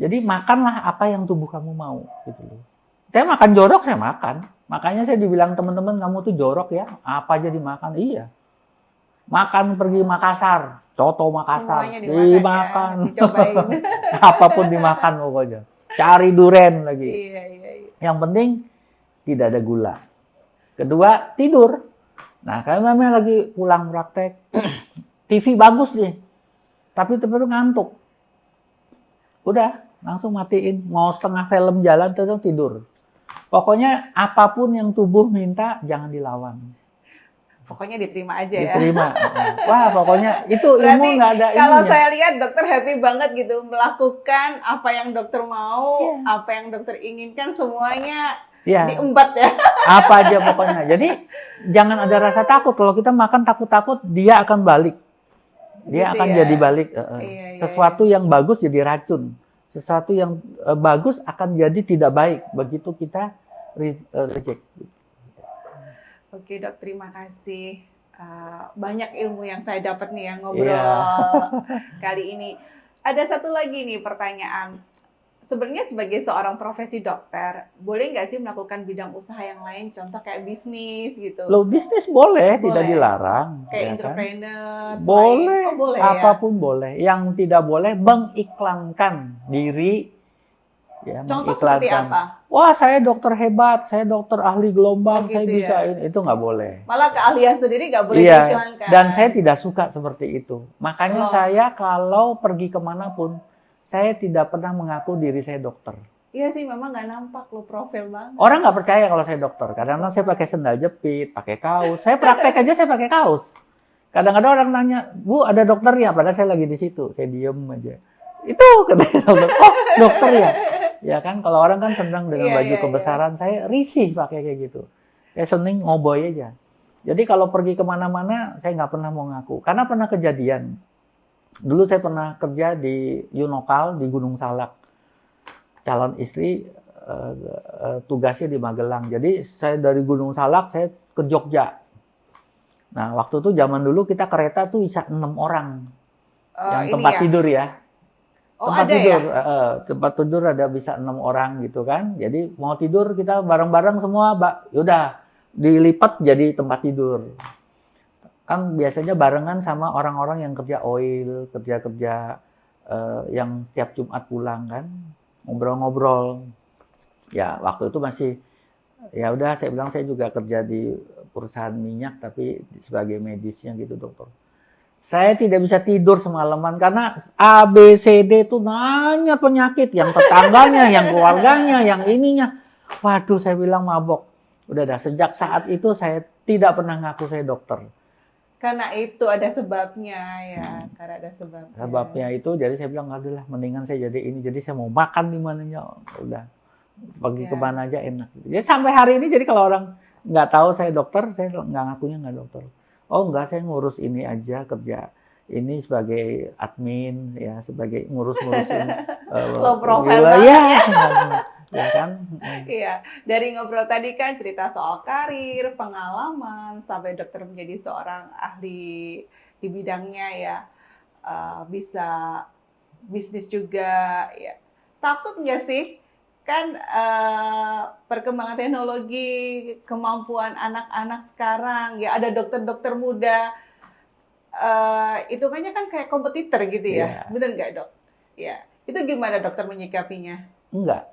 Jadi makanlah apa yang tubuh kamu mau. Gitu loh. Saya makan jorok, saya makan. Makanya saya dibilang teman-teman, kamu tuh jorok ya, apa aja dimakan. Iya. Makan pergi Makassar, coto Makassar, dimakan. Ya, dicobain. Apapun dimakan pokoknya. Cari duren lagi. Iya. Yang penting tidak ada gula. Kedua, tidur. Nah, kalau memang lagi pulang praktek, TV bagus nih, tapi terus ngantuk. Udah, langsung matiin. Mau setengah film jalan, terus tidur. Pokoknya apapun yang tubuh minta, jangan dilawan. Pokoknya diterima aja ya. Diterima. Wah, pokoknya itu ilmu nggak ada ininya. Kalau saya lihat dokter happy banget gitu melakukan apa yang dokter mau, apa yang dokter inginkan semuanya diembat ya. Apa aja pokoknya. Jadi jangan ada rasa takut. Kalau kita makan takut-takut, dia akan balik. Dia gitu akan ya? jadi balik. Sesuatu yang bagus jadi racun. Sesuatu yang bagus akan jadi tidak baik. Begitu kita reject. Oke dok, terima kasih. Banyak ilmu yang saya dapat nih yang ngobrol kali ini. Ada satu lagi nih pertanyaan. Sebenarnya sebagai seorang profesi dokter, boleh nggak sih melakukan bidang usaha yang lain? Contoh kayak bisnis gitu. Loh, bisnis boleh, tidak dilarang. Kayak ya entrepreneur. kan? Boleh, boleh apapun boleh. Yang tidak boleh mengiklankan diri ya, Contoh seperti mengiklankan. apa? Wah, saya dokter hebat, saya dokter ahli gelombang, Oh, saya gitu bisa ya. ini. Itu nggak boleh. Malah keahlian sendiri nggak boleh Iya, diiklankan. dan saya tidak suka seperti itu. Makanya Loh. saya kalau pergi kemanapun, saya tidak pernah mengaku diri saya dokter. Iya sih, memang nggak nampak lo profil banget. Orang nggak percaya kalau saya dokter. Kadang-kadang saya pakai sendal jepit, pakai kaos. Saya praktek aja saya pakai kaos. Kadang-kadang orang nanya, Bu, ada dokternya? Padahal saya lagi di situ. Saya diem aja. Itu katanya dokter. Oh, dokter ya? Ya kan, kalau orang kan senang dengan Iya, baju iya, kebesaran. Saya risih pakai kayak gitu. Saya seneng ngoboy aja. Jadi kalau pergi kemana-mana, saya nggak pernah mau ngaku. Karena pernah kejadian. Dulu saya pernah kerja di Yunokal, di Gunung Salak. Calon istri tugasnya di Magelang. Jadi saya dari Gunung Salak, saya ke Jogja. Nah, waktu itu zaman dulu kita kereta tuh bisa 6 orang. Yang Ini tempat ya? tidur ya. Oh, Tempat ada tidur, ya? tempat tidur ada bisa 6 orang gitu kan. Jadi mau tidur kita bareng-bareng semua, Mbak. Yaudah, dilipat jadi tempat tidur. Kan biasanya barengan sama orang-orang yang kerja oil, kerja-kerja yang setiap Jumat pulang kan, ngobrol-ngobrol. Ya waktu itu masih, ya udah saya bilang saya juga kerja di perusahaan minyak tapi sebagai medisnya gitu dokter. Saya tidak bisa tidur semalaman karena A, B, C, D itu nanya penyakit. Yang tetangganya, yang keluarganya, yang ininya. Waduh, saya bilang mabok. Udah dah, sejak saat itu saya tidak pernah ngaku saya dokter. Karena itu ada sebabnya ya. Karena ada sebabnya. Sebabnya itu, jadi saya bilang, aduh lah, mendingan saya jadi ini. Jadi saya mau makan di mananya, udah. Pergi kemana aja enak. Jadi sampai hari ini, jadi kalau orang nggak tahu saya dokter, saya nggak ngakunya nggak dokter. Oh enggak, saya ngurus ini aja, kerja ini sebagai admin ya, sebagai ngurus-ngurusin low profile ya, ya kan. Iya, dari ngobrol tadi kan cerita soal karir, pengalaman, sampai dokter menjadi seorang ahli di bidangnya ya, bisa bisnis juga ya. Takut nggak sih? Kan perkembangan teknologi, kemampuan anak-anak sekarang, ya ada dokter-dokter muda, hitungannya kan kayak kompetitor gitu ya, bener nggak dok? Ya, itu gimana dokter menyikapinya? Enggak.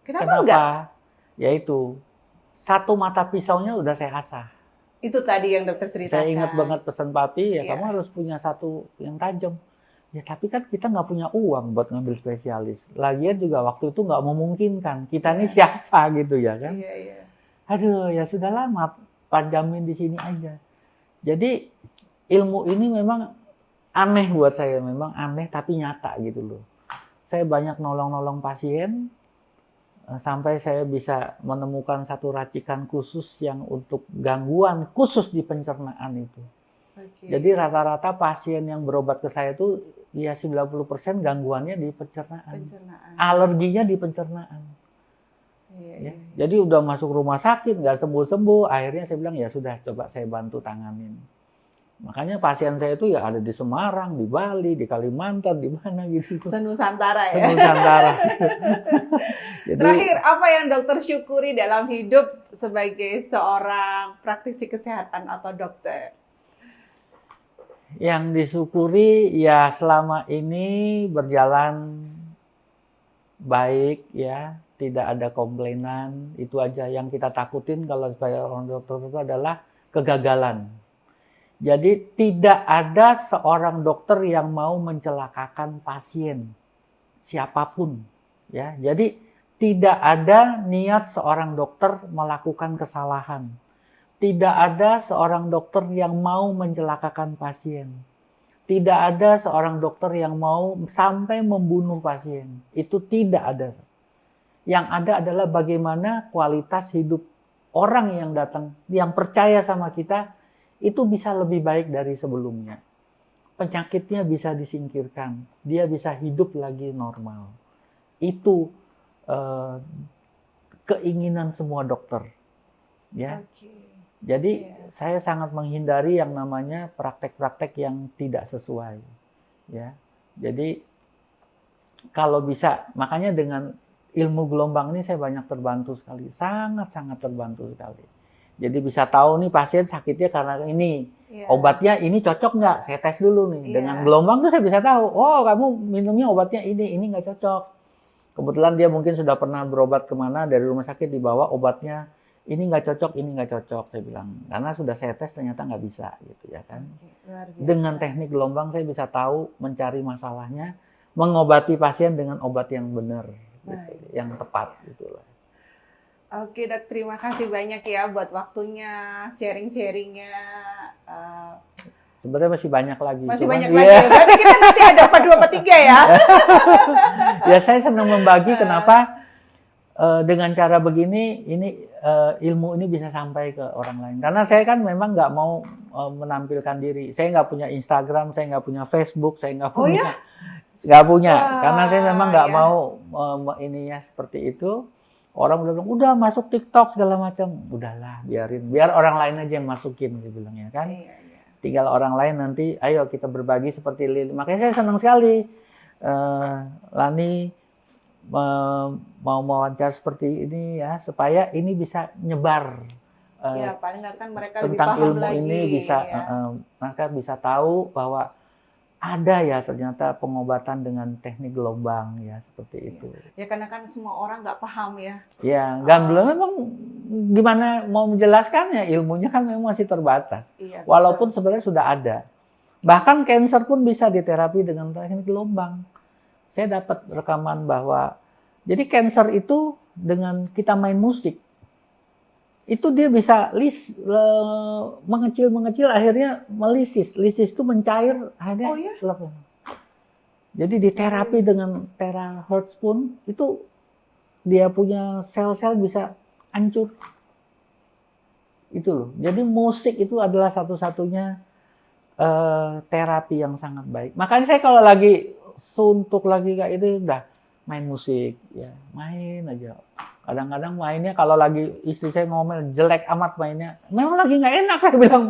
Kenapa enggak? Yaitu satu mata pisaunya udah saya asah. Itu tadi yang dokter ceritakan. Saya ingat banget pesan papi, ya kamu harus punya satu yang tajam. Ya tapi kan kita nggak punya uang buat ngambil spesialis. Lagian juga waktu itu nggak memungkinkan. Kita ini siapa gitu ya kan? Iya, iya. Aduh ya sudah lama pajamin di sini aja. Jadi ilmu ini memang aneh buat saya, memang aneh tapi nyata gitu loh. Saya banyak nolong-nolong pasien sampai saya bisa menemukan satu racikan khusus yang untuk gangguan khusus di pencernaan itu. Jadi rata-rata pasien yang berobat ke saya itu ya 90% gangguannya di pencernaan. Alerginya di pencernaan. Ya. Jadi udah masuk rumah sakit, nggak sembuh-sembuh. Akhirnya saya bilang ya sudah, coba saya bantu tanganin. Makanya pasien saya itu ya ada di Semarang, di Bali, di Kalimantan, di mana gitu. Senusantara ya. Senusantara. Jadi, terakhir, apa yang dokter syukuri dalam hidup sebagai seorang praktisi kesehatan atau dokter? Yang disyukuri ya selama ini berjalan baik ya, tidak ada komplainan. Itu aja yang kita takutin kalau sebagai orang dokter itu adalah kegagalan. Jadi tidak ada seorang dokter yang mau mencelakakan pasien siapapun ya. Jadi tidak ada niat seorang dokter melakukan kesalahan. Tidak ada seorang dokter yang mau mencelakakan pasien. Tidak ada seorang dokter yang mau sampai membunuh pasien. Itu tidak ada. Yang ada adalah bagaimana kualitas hidup orang yang datang, yang percaya sama kita, itu bisa lebih baik dari sebelumnya. Penyakitnya bisa disingkirkan. Dia bisa hidup lagi normal. Itu keinginan semua dokter. Ya. Jadi saya sangat menghindari yang namanya praktek-praktek yang tidak sesuai. Ya. Jadi kalau bisa, makanya dengan ilmu gelombang ini saya banyak terbantu sekali. Sangat-sangat terbantu sekali. Jadi bisa tahu nih pasien sakitnya karena ini. Obatnya ini cocok nggak? Saya tes dulu nih. Dengan gelombang tuh saya bisa tahu, oh kamu minumnya obatnya ini nggak cocok. Kebetulan dia mungkin sudah pernah berobat kemana, dari rumah sakit dibawa obatnya, ini nggak cocok, ini nggak cocok, saya bilang. Karena sudah saya tes ternyata nggak bisa, gitu ya kan. Luar biasa. Dengan teknik gelombang saya bisa tahu mencari masalahnya, mengobati pasien dengan obat yang benar, gitu, yang tepat, gitulah. Oke dok, terima kasih banyak ya buat waktunya, sharing-sharingnya. Sebenarnya masih banyak lagi. Masih cuman, banyak lagi. Berarti kita nanti ada part 2, part 3 ya. Ya saya senang membagi. Kenapa? Dengan cara begini, ini ilmu ini bisa sampai ke orang lain. Karena saya kan memang nggak mau menampilkan diri. Saya nggak punya Instagram, saya nggak punya Facebook, saya nggak punya. Oh ya? Nggak punya. Wah, karena saya memang nggak ya. mau ininya seperti itu. Orang udah bilang, udah masuk TikTok segala macam. Udahlah, biarin. Biar orang lain aja yang masukin, saya bilang ya kan. Iya, iya. Tinggal orang lain nanti, ayo kita berbagi seperti Lili. Makanya saya senang sekali Lani mau wawancara seperti ini ya, supaya ini bisa nyebar. Ya, paling nggak kan mereka lebih Tentang paham ilmu lagi. ini bisa, Ya. mereka bisa tahu bahwa ada ya ternyata pengobatan dengan teknik gelombang ya, seperti itu. Ya karena kan semua orang nggak paham ya. Ya, gamblang memang gimana mau menjelaskannya, ilmunya kan memang masih terbatas. Iya, Walaupun sebenarnya sudah ada. Bahkan cancer pun bisa diterapi dengan teknik gelombang. Saya dapat rekaman bahwa jadi cancer itu dengan kita main musik, itu dia bisa mengecil akhirnya melisis. Lisis itu mencair akhirnya. Oh, ya? Lepas. Jadi diterapi dengan terahertz pun itu dia punya sel-sel bisa hancur. Itu loh. Jadi musik itu adalah satu-satunya terapi yang sangat baik. Makanya saya kalau lagi suntuk lagi kayak itu udah main musik ya, main aja. Kadang-kadang mainnya kalau lagi istri saya ngomel jelek amat mainnya, memang lagi nggak enak, saya bilang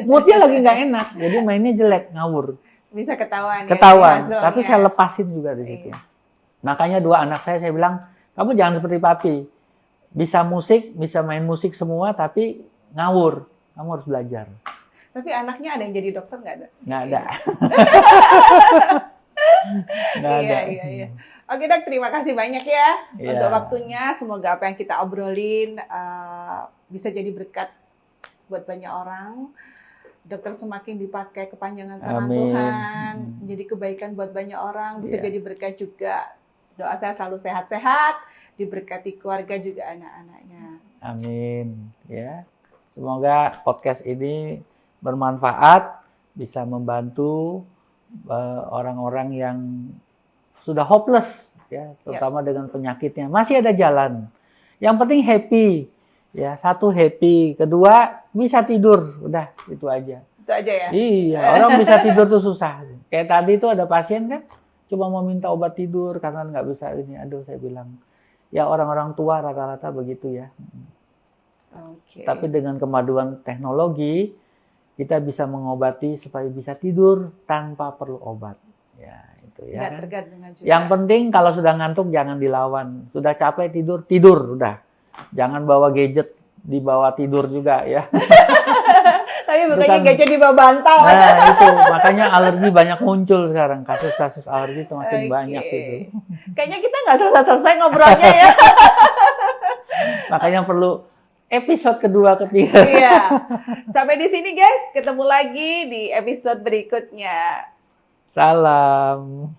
moodnya lagi nggak enak, jadi mainnya jelek, ngawur. Bisa ketahuan. Ketahuan, Ya, tapi saya lepasin juga di situ. Iya. Makanya dua anak saya bilang, kamu jangan seperti papi, bisa musik, bisa main musik semua, tapi ngawur, kamu harus belajar. Tapi anaknya ada yang jadi dokter nggak ada? Nggak ada. Nggak ada. Iya. Oke dok, terima kasih banyak ya untuk Iya. waktunya. Semoga apa yang kita obrolin bisa jadi berkat buat banyak orang. Dokter semakin dipakai kepanjangan tangan Amin. Tuhan, menjadi kebaikan buat banyak orang, bisa Iya. jadi berkat juga. Doa saya selalu sehat-sehat, diberkati keluarga juga anak-anaknya. Amin. Ya, semoga podcast ini bermanfaat, bisa membantu orang-orang yang sudah hopeless, ya, terutama dengan penyakitnya. Masih ada jalan. Yang penting happy, ya. Satu happy, kedua bisa tidur, udah itu aja. Itu aja ya. Iya, orang bisa tidur tuh susah. Kayak tadi tuh ada pasien kan, cuma mau minta obat tidur karena nggak bisa ini. Aduh, saya bilang, ya orang-orang tua rata-rata begitu ya. Oke. Tapi dengan kemajuan teknologi, kita bisa mengobati supaya bisa tidur tanpa perlu obat. Ya, itu ya. Nggak Kan? tergantung juga. Yang penting kalau sudah ngantuk jangan dilawan. Sudah capek tidur udah. Jangan bawa gadget dibawa tidur juga ya. Tapi bukannya Bukan. gajah di bawah bantal. Nah, itu makanya alergi banyak muncul sekarang. Kasus-kasus alergi itu makin Oke. banyak itu. Kayaknya kita nggak selesai-selesai ngobrolnya ya. Makanya perlu episode kedua, ketiga. Iya. Sampai di sini guys, ketemu lagi di episode berikutnya. Salam.